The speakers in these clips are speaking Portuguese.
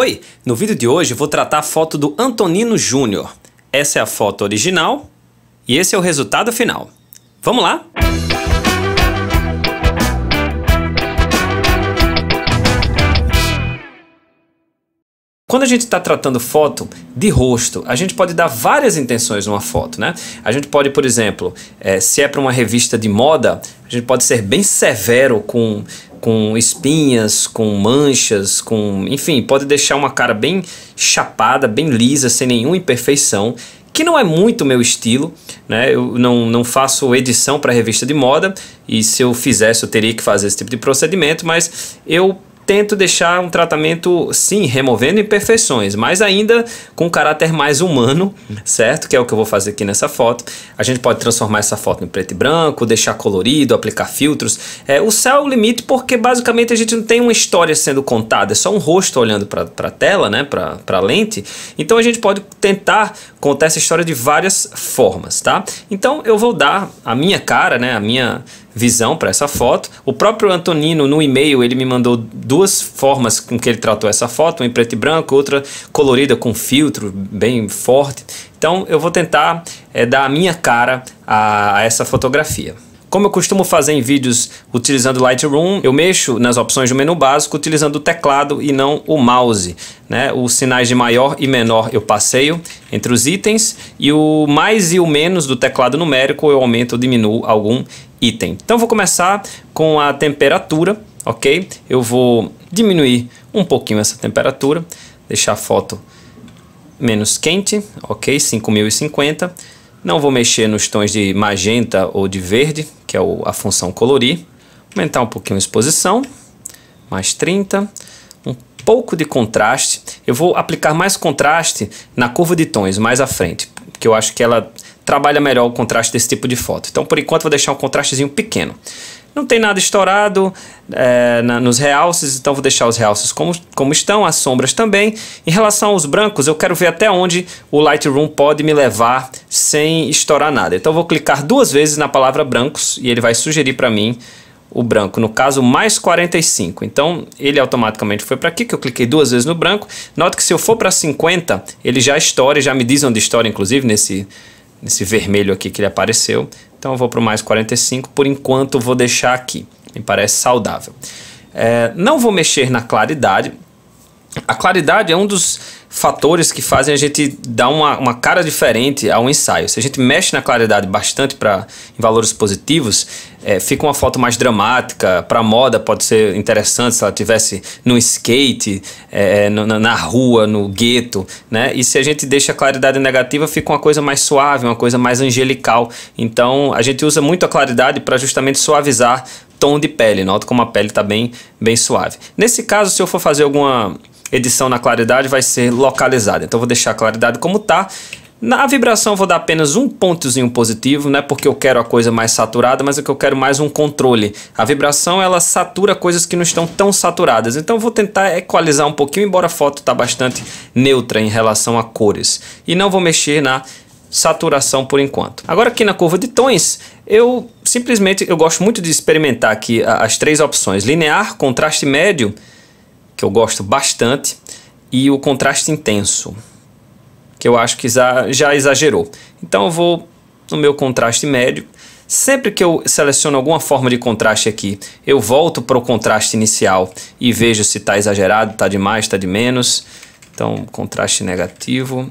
Oi, no vídeo de hoje eu vou tratar a foto do Antonino Júnior. Essa é a foto original e esse é o resultado final. Vamos lá? Quando a gente está tratando foto de rosto, a gente pode dar várias intenções numa foto, né? A gente pode, por exemplo, se é para uma revista de moda, a gente pode ser bem severo com espinhas, com manchas, enfim, pode deixar uma cara bem chapada, bem lisa, sem nenhuma imperfeição, que não é muito meu estilo, né? Eu não faço edição para revista de moda e se eu fizesse eu teria que fazer esse tipo de procedimento, mas eu tento deixar um tratamento, sim, removendo imperfeições, mas ainda com um caráter mais humano, certo? Que é o que eu vou fazer aqui nessa foto. A gente pode transformar essa foto em preto e branco, deixar colorido, aplicar filtros. O céu é o limite porque basicamente a gente não tem uma história sendo contada, é só um rosto olhando para a tela, né? Para a lente. Então a gente pode tentar contar essa história de várias formas, tá? Então eu vou dar a minha cara, né? A minha visão para essa foto. O próprio Antonino no e-mail ele me mandou duas formas com que ele tratou essa foto, uma em preto e branco, outra colorida com filtro bem forte. Então eu vou tentar dar a minha cara a essa fotografia. Como eu costumo fazer em vídeos utilizando Lightroom, eu mexo nas opções do menu básico utilizando o teclado e não o mouse, né? Os sinais de maior e menor eu passeio entre os itens e o mais e o menos do teclado numérico eu aumento ou diminuo algum item. Então eu vou começar com a temperatura, ok? Eu vou diminuir um pouquinho essa temperatura, deixar a foto menos quente, ok? 5050. Não vou mexer nos tons de magenta ou de verde, que é a função colorir. Aumentar um pouquinho a exposição, mais 30. Um pouco de contraste. Eu vou aplicar mais contraste na curva de tons, mais à frente, porque eu acho que ela trabalha melhor o contraste desse tipo de foto. Então, por enquanto, vou deixar um contrastezinho pequeno. Não tem nada estourado nos realces, então vou deixar os realces como estão, as sombras também. Em relação aos brancos, eu quero ver até onde o Lightroom pode me levar sem estourar nada. Então eu vou clicar duas vezes na palavra brancos e ele vai sugerir para mim o branco, no caso mais 45. Então ele automaticamente foi para aqui, que eu cliquei duas vezes no branco. Note que se eu for para 50, ele já estoura, já me diz onde estoura, inclusive nesse vermelho aqui que ele apareceu. Então eu vou para o mais 45, por enquanto vou deixar aqui, me parece saudável. Não vou mexer na claridade. A claridade é um dos fatores que fazem a gente dar uma cara diferente ao ensaio. Se a gente mexe na claridade bastante em valores positivos, fica uma foto mais dramática. Para moda pode ser interessante se ela estivesse no skate, na rua, no gueto, né? E se a gente deixa a claridade negativa, fica uma coisa mais suave, uma coisa mais angelical. Então a gente usa muito a claridade para justamente suavizar tom de pele. Nota como a pele está bem suave. Nesse caso, se eu for fazer alguma edição na claridade, vai ser localizada. Então eu vou deixar a claridade como está. Na vibração eu vou dar apenas um pontozinho positivo, não é porque eu quero a coisa mais saturada, mas é que eu quero mais um controle. A vibração ela satura coisas que não estão tão saturadas. Então eu vou tentar equalizar um pouquinho, embora a foto está bastante neutra em relação a cores. E não vou mexer na saturação por enquanto. Agora aqui na curva de tons, eu gosto muito de experimentar aqui as três opções. Linear, contraste médio, que eu gosto bastante, e o contraste intenso, que eu acho que já exagerou. Então eu vou no meu contraste médio. Sempre que eu seleciono alguma forma de contraste aqui, eu volto para o contraste inicial e vejo se está exagerado, está de mais, está de menos. Então, contraste negativo.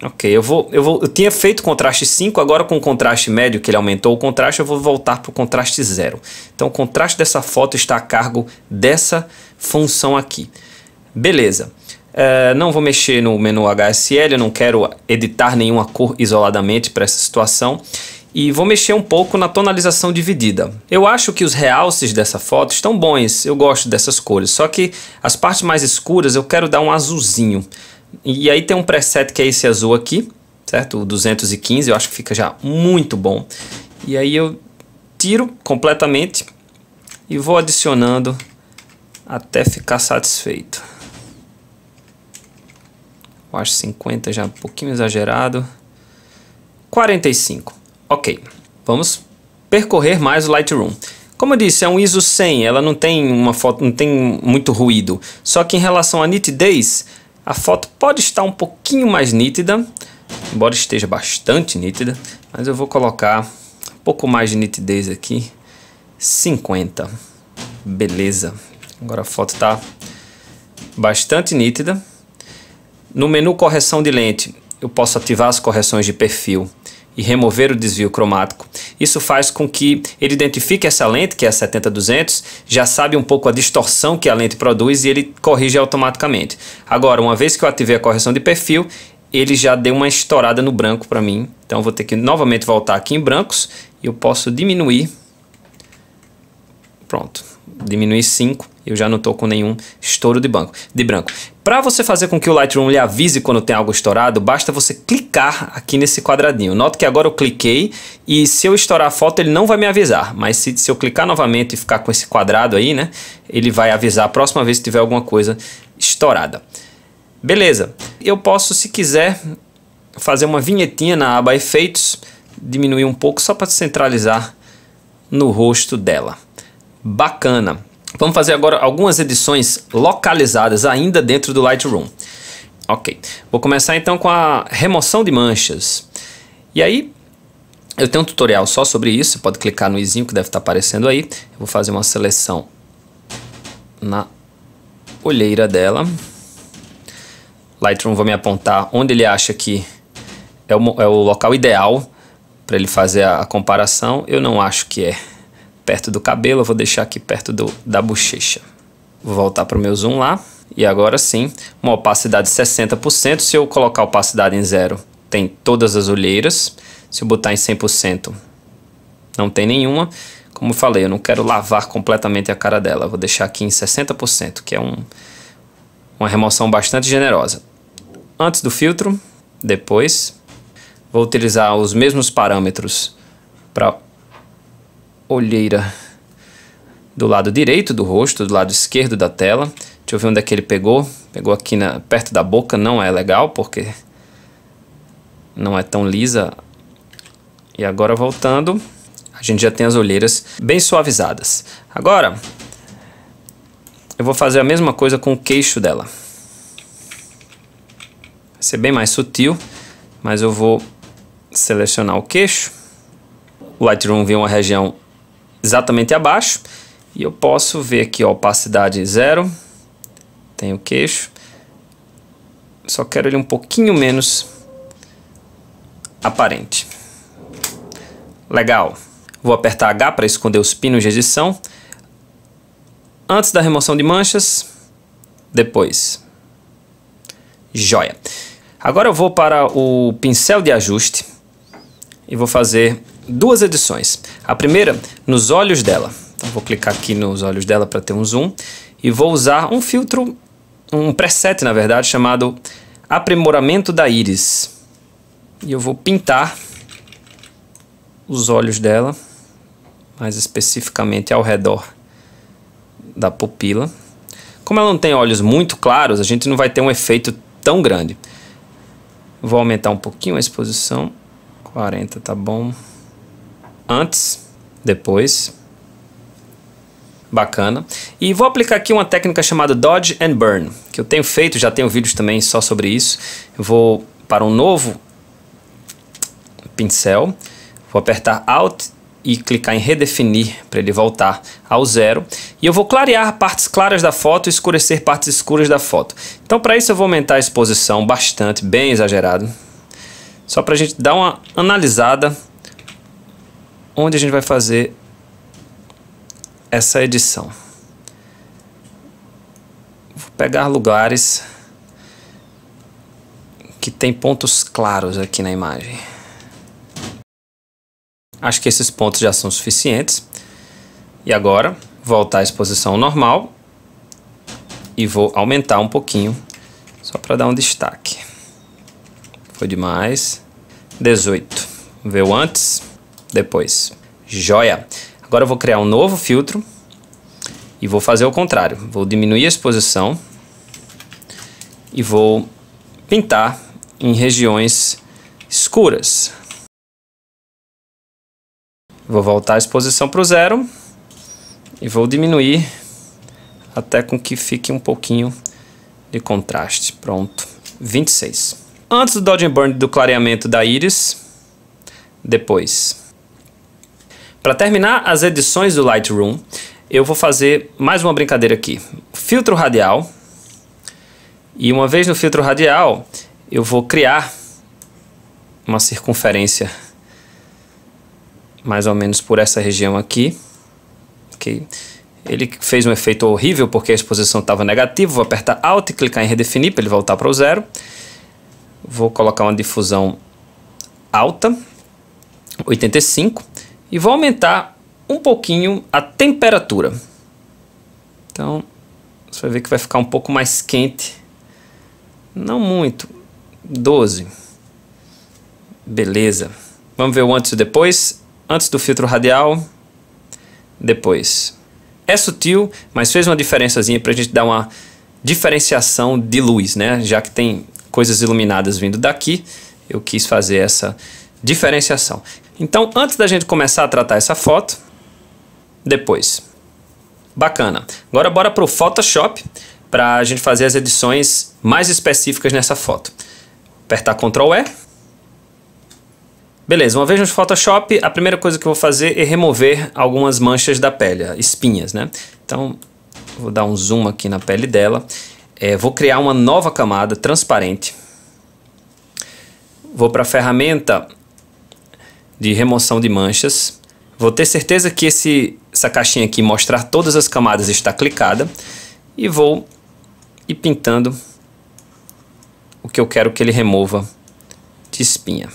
Ok, eu tinha feito contraste 5, agora com o contraste médio, que ele aumentou o contraste, eu vou voltar para o contraste 0. Então o contraste dessa foto está a cargo dessa função aqui. Beleza. Não vou mexer no menu HSL, eu não quero editar nenhuma cor isoladamente para essa situação. E vou mexer um pouco na tonalização dividida. Eu acho que os realces dessa foto estão bons, eu gosto dessas cores, só que as partes mais escuras eu quero dar um azulzinho. E aí tem um preset que é esse azul aqui, certo? O 215, eu acho que fica já muito bom. E aí eu tiro completamente e vou adicionando até ficar satisfeito. Eu acho 50 já um pouquinho exagerado. 45. Ok, vamos percorrer mais o Lightroom. Como eu disse, é um ISO 100, ela não tem uma foto, não tem muito ruído. Só que em relação à nitidez, a foto pode estar um pouquinho mais nítida, embora esteja bastante nítida, mas eu vou colocar um pouco mais de nitidez aqui, 50. Beleza. Agora a foto está bastante nítida. No menu correção de lente, eu posso ativar as correções de perfil e remover o desvio cromático. Isso faz com que ele identifique essa lente, que é a 70-200, já sabe um pouco a distorção que a lente produz e ele corrige automaticamente. Agora, uma vez que eu ativei a correção de perfil, ele já deu uma estourada no branco para mim. Então eu vou ter que novamente voltar aqui em brancos e eu posso diminuir. Pronto, diminuir 5. Eu já não estou com nenhum estouro de branco. Para você fazer com que o Lightroom lhe avise quando tem algo estourado, basta você clicar aqui nesse quadradinho. Note que agora eu cliquei e se eu estourar a foto ele não vai me avisar. Mas se eu clicar novamente e ficar com esse quadrado aí, né, ele vai avisar a próxima vez que tiver alguma coisa estourada. Beleza. Eu posso, se quiser, fazer uma vinhetinha na aba Efeitos, diminuir um pouco só para centralizar no rosto dela. Bacana. Vamos fazer agora algumas edições localizadas ainda dentro do Lightroom. Ok, vou começar então com a remoção de manchas. E aí, eu tenho um tutorial só sobre isso, você pode clicar no izinho que deve estar aparecendo aí. Eu vou fazer uma seleção na olheira dela. Lightroom vai me apontar onde ele acha que é o local ideal para ele fazer a comparação. Eu não acho que é perto do cabelo, eu vou deixar aqui perto da bochecha. Vou voltar para o meu zoom lá. E agora sim, uma opacidade de 60%. Se eu colocar a opacidade em 0, tem todas as olheiras. Se eu botar em 100%, não tem nenhuma. Como eu falei, eu não quero lavar completamente a cara dela. Eu vou deixar aqui em 60%, que é uma remoção bastante generosa. Antes do filtro, depois, vou utilizar os mesmos parâmetros para olheira do lado direito do rosto, do lado esquerdo da tela. Deixa eu ver onde é que ele pegou. Pegou aqui perto da boca, não é legal porque não é tão lisa. E agora voltando, a gente já tem as olheiras bem suavizadas. Agora, eu vou fazer a mesma coisa com o queixo dela. Vai ser bem mais sutil, mas eu vou selecionar o queixo. O Lightroom vê uma região exatamente abaixo e eu posso ver aqui, ó, opacidade 0, tem o queixo, só quero ele um pouquinho menos aparente. Legal. Vou apertar H para esconder os pinos de edição. Antes da remoção de manchas, depois. Joia. Agora eu vou para o pincel de ajuste e vou fazer duas edições. A primeira nos olhos dela. Então vou clicar aqui nos olhos dela para ter um zoom e vou usar um filtro, um preset na verdade, chamado aprimoramento da íris. E eu vou pintar os olhos dela, mais especificamente ao redor da pupila. Como ela não tem olhos muito claros, a gente não vai ter um efeito tão grande. Vou aumentar um pouquinho a exposição, 40 tá bom. Antes, depois. Bacana. E vou aplicar aqui uma técnica chamada Dodge and Burn, que eu tenho feito, já tenho vídeos também só sobre isso. Eu vou para um novo pincel, vou apertar Alt e clicar em redefinir para ele voltar ao 0. E eu vou clarear partes claras da foto e escurecer partes escuras da foto. Então para isso eu vou aumentar a exposição bastante, bem exagerado. Só para a gente dar uma analisada onde a gente vai fazer essa edição. Vou pegar lugares que tem pontos claros aqui na imagem. Acho que esses pontos já são suficientes. E agora, voltar à exposição normal. E vou aumentar um pouquinho, só para dar um destaque. Foi demais. 18. Vê o antes, depois. Joia! Agora eu vou criar um novo filtro. E vou fazer o contrário. Vou diminuir a exposição. E vou pintar em regiões escuras. Vou voltar a exposição para o 0 E vou diminuir até com que fique um pouquinho de contraste. Pronto, 26. Antes do Dodge and Burn do clareamento da íris, depois. Para terminar as edições do Lightroom, eu vou fazer mais uma brincadeira aqui. Filtro radial. E uma vez no filtro radial, eu vou criar uma circunferência mais ou menos por essa região aqui. Okay. Ele fez um efeito horrível porque a exposição estava negativa. Vou apertar Alt e clicar em redefinir para ele voltar para o zero. Vou colocar uma difusão alta, 85, e vou aumentar um pouquinho a temperatura. Então, você vai ver que vai ficar um pouco mais quente. Não muito. 12. Beleza. Vamos ver o antes e depois. Antes do filtro radial. Depois. É sutil, mas fez uma diferençazinha para a gente dar uma diferenciação de luz, né? Já que tem coisas iluminadas vindo daqui, eu quis fazer essa diferenciação. Então, antes da gente começar a tratar essa foto, depois. Bacana. Agora bora para o Photoshop para a gente fazer as edições mais específicas nessa foto. Apertar Ctrl E. Beleza, uma vez no Photoshop, a primeira coisa que eu vou fazer é remover algumas manchas da pele, espinhas, né? Então, vou dar um zoom aqui na pele dela. Vou criar uma nova camada transparente. Vou para a ferramenta de remoção de manchas. Vou ter certeza que essa caixinha aqui, mostrar todas as camadas, está clicada. E vou ir pintando o que eu quero que ele remova de espinha.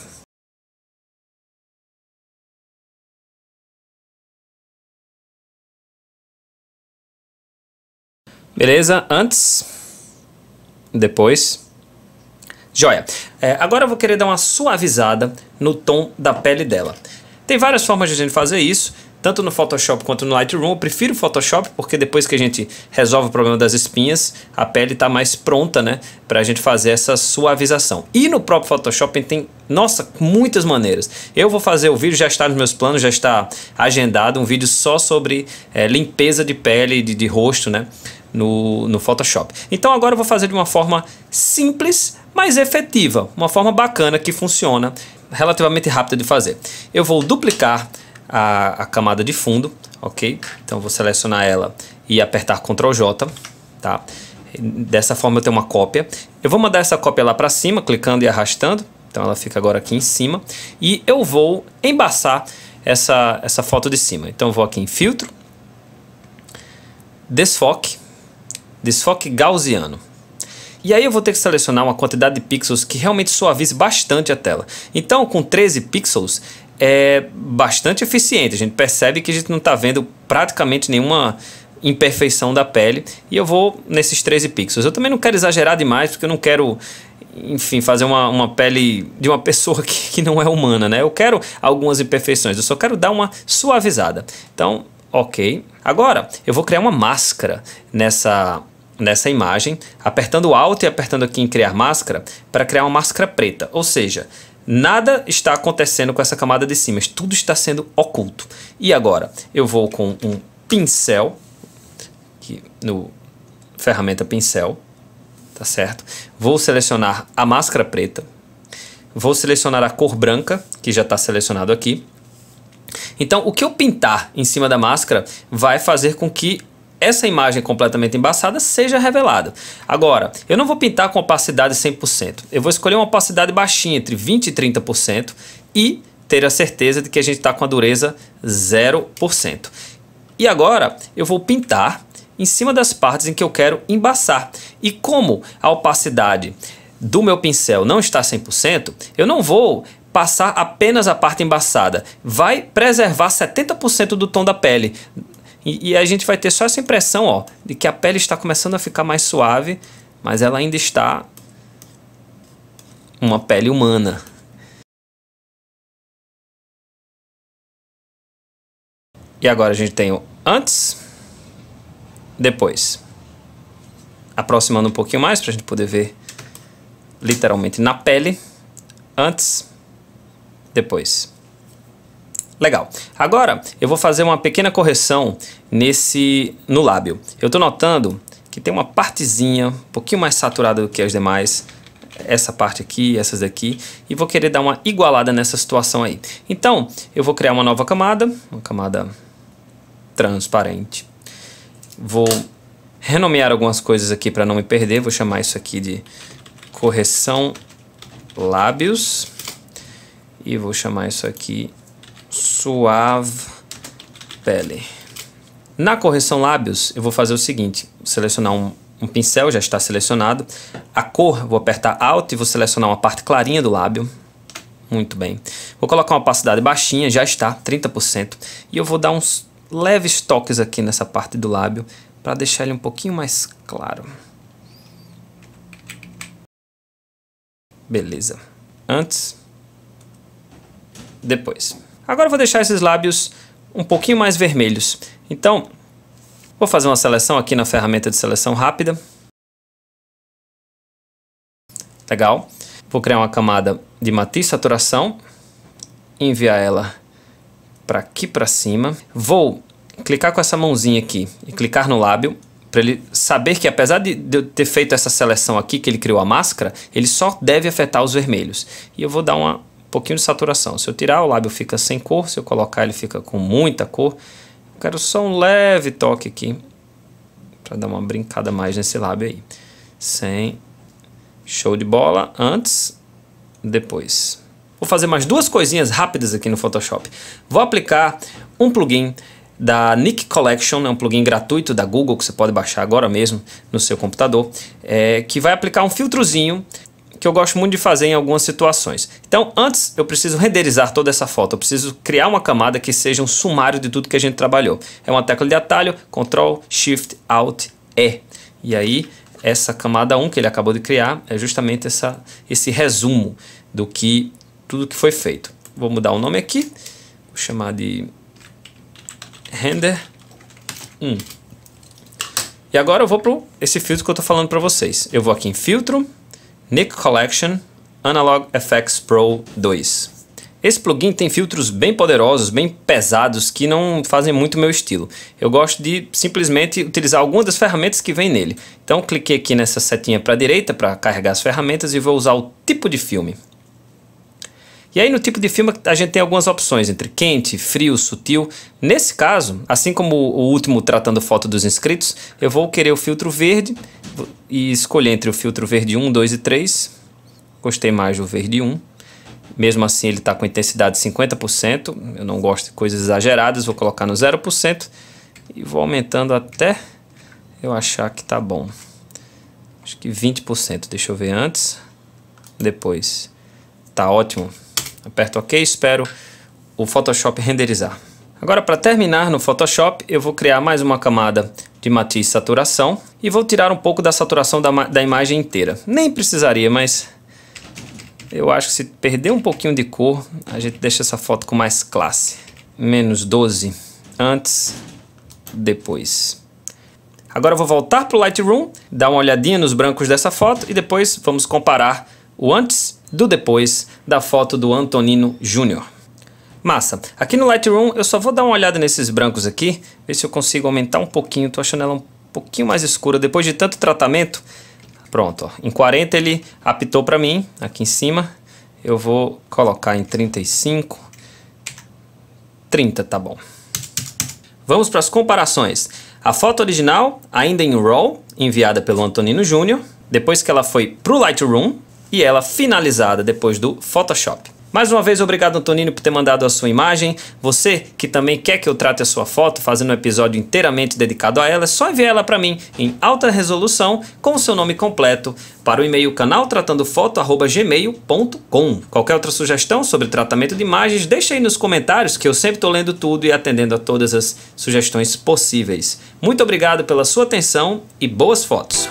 Beleza? Antes, depois. Joia. Agora eu vou querer dar uma suavizada no tom da pele dela. Tem várias formas de a gente fazer isso, tanto no Photoshop quanto no Lightroom. Eu prefiro o Photoshop porque depois que a gente resolve o problema das espinhas, a pele está mais pronta, né, para a gente fazer essa suavização. E no próprio Photoshop tem, nossa, muitas maneiras. Eu vou fazer o vídeo, já está nos meus planos, já está agendado, um vídeo só sobre limpeza de pele, de rosto, né, no Photoshop. Então agora eu vou fazer de uma forma simples, mas efetiva. Uma forma bacana que funciona, relativamente rápida de fazer. Eu vou duplicar a camada de fundo, ok? Então vou selecionar ela e apertar Ctrl J, tá? Dessa forma eu tenho uma cópia. Eu vou mandar essa cópia lá para cima, clicando e arrastando. Então ela fica agora aqui em cima. E eu vou embaçar essa foto de cima. Então eu vou aqui em Filtro, Desfoque Gaussiano. E aí eu vou ter que selecionar uma quantidade de pixels que realmente suavize bastante a tela. Então com 13 pixels é bastante eficiente. A gente percebe que a gente não está vendo praticamente nenhuma imperfeição da pele. E eu vou nesses 13 pixels. Eu também não quero exagerar demais, porque eu não quero, enfim, fazer uma pele de uma pessoa que não é humana, né? Eu quero algumas imperfeições, eu só quero dar uma suavizada. Então, ok. Agora, eu vou criar uma máscara nessa imagem, apertando Alt e apertando aqui em Criar Máscara, para criar uma máscara preta. Ou seja, nada está acontecendo com essa camada de cima, tudo está sendo oculto. E agora, eu vou com um pincel, aqui no ferramenta pincel, tá certo? Vou selecionar a máscara preta, vou selecionar a cor branca, que já está selecionado aqui. Então, o que eu pintar em cima da máscara vai fazer com que essa imagem completamente embaçada seja revelada. Agora, eu não vou pintar com opacidade 100%. Eu vou escolher uma opacidade baixinha, entre 20% e 30%, e ter a certeza de que a gente está com a dureza 0%. E agora, eu vou pintar em cima das partes em que eu quero embaçar. E como a opacidade do meu pincel não está 100%, eu não vou passar apenas a parte embaçada. Vai preservar 70% do tom da pele. E a gente vai ter só essa impressão, ó, de que a pele está começando a ficar mais suave, mas ela ainda está uma pele humana. E agora a gente tem o antes, depois. Aproximando um pouquinho mais para a gente poder ver literalmente na pele. Antes, depois. Legal. Agora eu vou fazer uma pequena correção no lábio. Eu estou notando que tem uma partezinha um pouquinho mais saturada do que as demais. Essa parte aqui, essas daqui. E vou querer dar uma igualada nessa situação aí. Então eu vou criar uma nova camada. Uma camada transparente. Vou renomear algumas coisas aqui para não me perder. Vou chamar isso aqui de correção lábios. E vou chamar isso aqui suave pele. Na correção lábios, eu vou fazer o seguinte. Vou selecionar um pincel, já está selecionado. A cor, vou apertar Alt e vou selecionar uma parte clarinha do lábio. Muito bem. Vou colocar uma opacidade baixinha, já está, 30%. E eu vou dar uns leves toques aqui nessa parte do lábio, para deixar ele um pouquinho mais claro. Beleza. Antes, depois. Agora eu vou deixar esses lábios um pouquinho mais vermelhos. Então, vou fazer uma seleção aqui na ferramenta de seleção rápida. Legal. Vou criar uma camada de matiz saturação. Enviar ela para aqui para cima. Vou clicar com essa mãozinha aqui e clicar no lábio, para ele saber que apesar de eu ter feito essa seleção aqui, que ele criou a máscara, ele só deve afetar os vermelhos. E eu vou dar um pouquinho de saturação. Se eu tirar, o lábio fica sem cor. Se eu colocar, ele fica com muita cor. Eu quero só um leve toque aqui, para dar uma brincada mais nesse lábio aí. Sem. Show de bola. Antes, depois. Vou fazer mais duas coisinhas rápidas aqui no Photoshop. Vou aplicar um plugin da Nik Collection, é um plugin gratuito da Google que você pode baixar agora mesmo no seu computador, que vai aplicar um filtrozinho que eu gosto muito de fazer em algumas situações. Então, antes eu preciso renderizar toda essa foto, eu preciso criar uma camada que seja um sumário de tudo que a gente trabalhou. É uma tecla de atalho, Ctrl, Shift, Alt, E. E aí, essa camada 1 que ele acabou de criar é justamente esse resumo do que tudo que foi feito. Vou mudar o nome aqui, vou chamar de Render 1. E agora eu vou para esse filtro que eu estou falando para vocês. Eu vou aqui em Filtro, Nik Collection, Analog FX Pro 2. Esse plugin tem filtros bem poderosos, bem pesados, que não fazem muito meu estilo. Eu gosto de simplesmente utilizar algumas das ferramentas que vem nele. Então cliquei aqui nessa setinha para a direita para carregar as ferramentas e vou usar o tipo de filme. E aí no tipo de filme a gente tem algumas opções entre quente, frio, sutil. Nesse caso, assim como o último tratando foto dos inscritos, eu vou querer o filtro verde e escolher entre o filtro verde 1, 2 e 3. Gostei mais do verde 1. Mesmo assim ele está com intensidade de 50%. Eu não gosto de coisas exageradas, vou colocar no 0%. E vou aumentando até eu achar que está bom. Acho que 20%. Deixa eu ver antes. Depois. Tá ótimo. Aperto OK, espero o Photoshop renderizar. Agora, para terminar no Photoshop, eu vou criar mais uma camada de matiz saturação e vou tirar um pouco da saturação da imagem inteira. Nem precisaria, mas eu acho que se perder um pouquinho de cor, a gente deixa essa foto com mais classe. Menos 12, antes, depois. Agora eu vou voltar para o Lightroom, dar uma olhadinha nos brancos dessa foto e depois vamos comparar o antes do depois da foto do Antonino Júnior. Massa. Aqui no Lightroom eu só vou dar uma olhada nesses brancos aqui, ver se eu consigo aumentar um pouquinho. Tô achando ela um pouquinho mais escura. Depois de tanto tratamento, pronto. Ó. Em 40 ele apitou para mim, aqui em cima. Eu vou colocar em 35. 30 tá bom. Vamos para as comparações. A foto original, ainda em RAW, enviada pelo Antonino Júnior, depois que ela foi para o Lightroom, e ela finalizada depois do Photoshop. Mais uma vez, obrigado Antonino por ter mandado a sua imagem. Você que também quer que eu trate a sua foto, fazendo um episódio inteiramente dedicado a ela, é só enviar ela para mim em alta resolução com o seu nome completo para o e-mail canaltratandofoto@gmail.com. Qualquer outra sugestão sobre tratamento de imagens, deixa aí nos comentários que eu sempre estou lendo tudo e atendendo a todas as sugestões possíveis. Muito obrigado pela sua atenção e boas fotos!